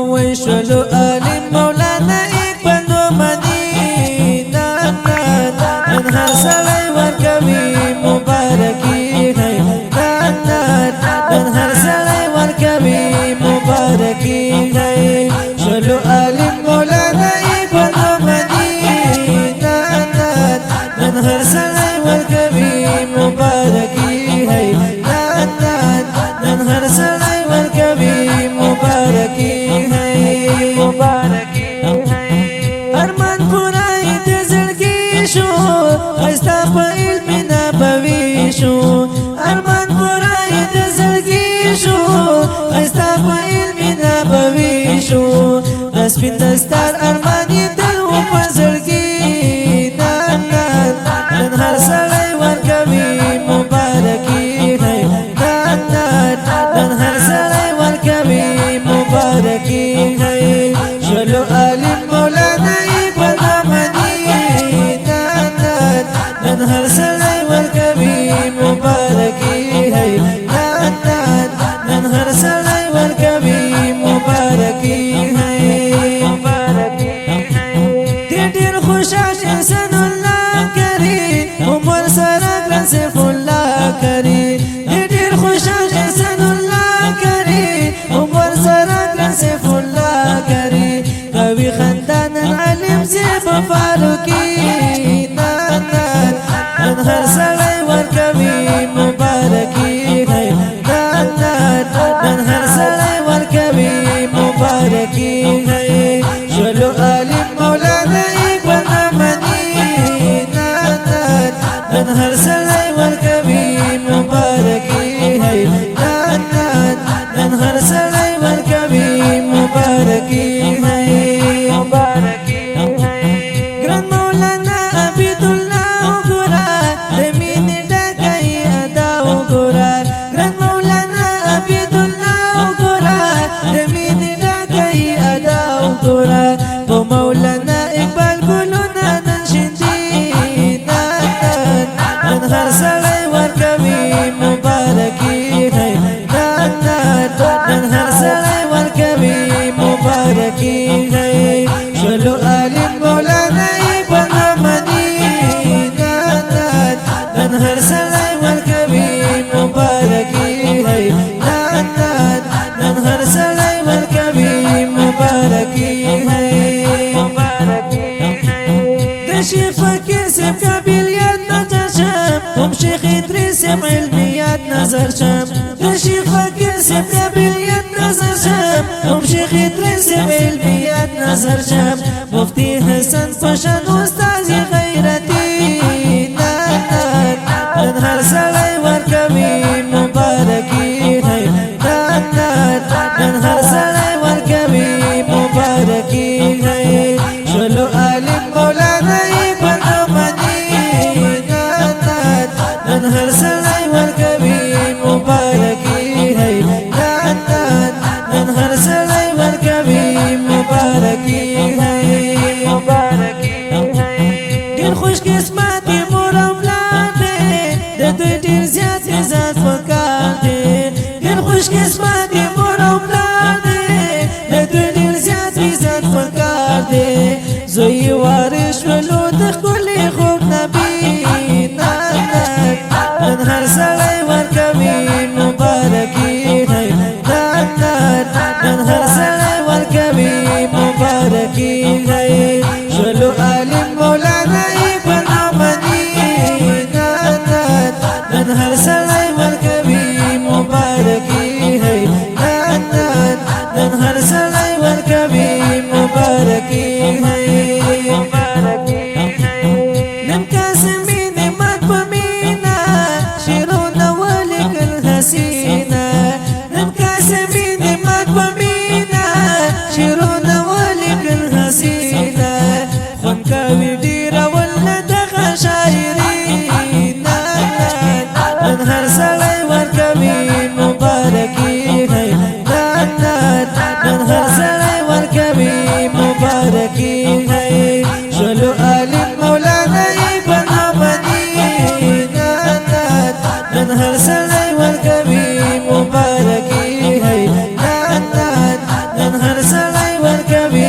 وشلو عالم مولانا اقبال مدینہ نن هر سړی ورکوي مبارکي نن هر سړی ورکوي مبارکي شلو عالم مولانا اقبال مدینہ نن هر سړی ورکوي مبارکي نن هر سړی ورکوي مبارکي ارمان پورائی دے زړګي شو ایستا په علم نبوي شو ارمان پورائی دے زړګي شو ایستا په علم نبوي شو سپین دستار ارمان یې دل و په زړګي نن هر سړی ورکوي مبارکي نن هر سړی ورکوي مبارکي شلو عالم مولانا اقبال مدینہ نن هر سړی ورکوي مبارکي نن هر سړی ورکوي مبارکي ډېر خوشحال انسان الله کري عمر سره ګران سیف الله کري ډېر خوشحال انسان الله کري عمر سره ګران سیف الله کري کوي خندان عالم زیب فاروقي نن هر سړی ورکوي مبارکي نن هر سړی ورکوي مبارکي شلو عالم مولانا اقبال مدینہ نن هر سړی ورکوي مبارکي نن هر سړی ورکوي مبارکي ګران مولانا عبد الله ګورا د مینې ډکې ادا وګورا ګران مولانا عبد الله ګورا د مینې ډکې ادا وګورا په مولانا اقبال ګلونه نن شیندي نن هر سړی ورکوي مبارکي نن هر سړی ورکوي مبارکي شلو عالم مولانا اقبال مدینہ نن هر سړی ورکوي مبارکي نن هر سړی ورکوي مبارکي د شیخ فقیر سیب قابلیت نظر شم هم شیخ ادریس سیب علمیت نظر شم د شیخ فقیر سیب قابلیت نظر شم هم شیخ ادریس سیب علمیت نظر شم مفتی حسن پشان استاد غیرتی نن هر سړی ورکوي مبارکي نن هر سړی ورکوي مبارکي شلو عالم مولانا اقبال مدینہ نن هر سړی ورکوي مبارکي نن هر سړی ورکوي مبارکي ډېر خوش قسمت مور او پلار دی د دوی ډېر زیات عزت پکار دی ډېر خوش قسمت مور او پلار دی د دوی ډېر زیات عزت پکار دی زوی وارث شولو د ښکلي خوب نبي نن هر سړی ورکوي مبارکي نن هر سړی ورکوي مبارکي شلو عالم مولانا اقبال مدینہ نن هر سړی ورکوي مبارکي نن هر سړی ورکوي مبارکي نن قاسمي نعمت په مینا شیرونه ولیکل حسینا نن قاسمي نعمت په مینا شیرونه ولیکل حسینا خوند کوي ډېره ولنه دغه شاعري نن هر سړی ورکوي مبارکي نن هر سړی ورکوي مبارکي شلو عالم مولانا اقبال مدینہ نن هر سړی ورکوي مبارکي نن هر سړی ورکوي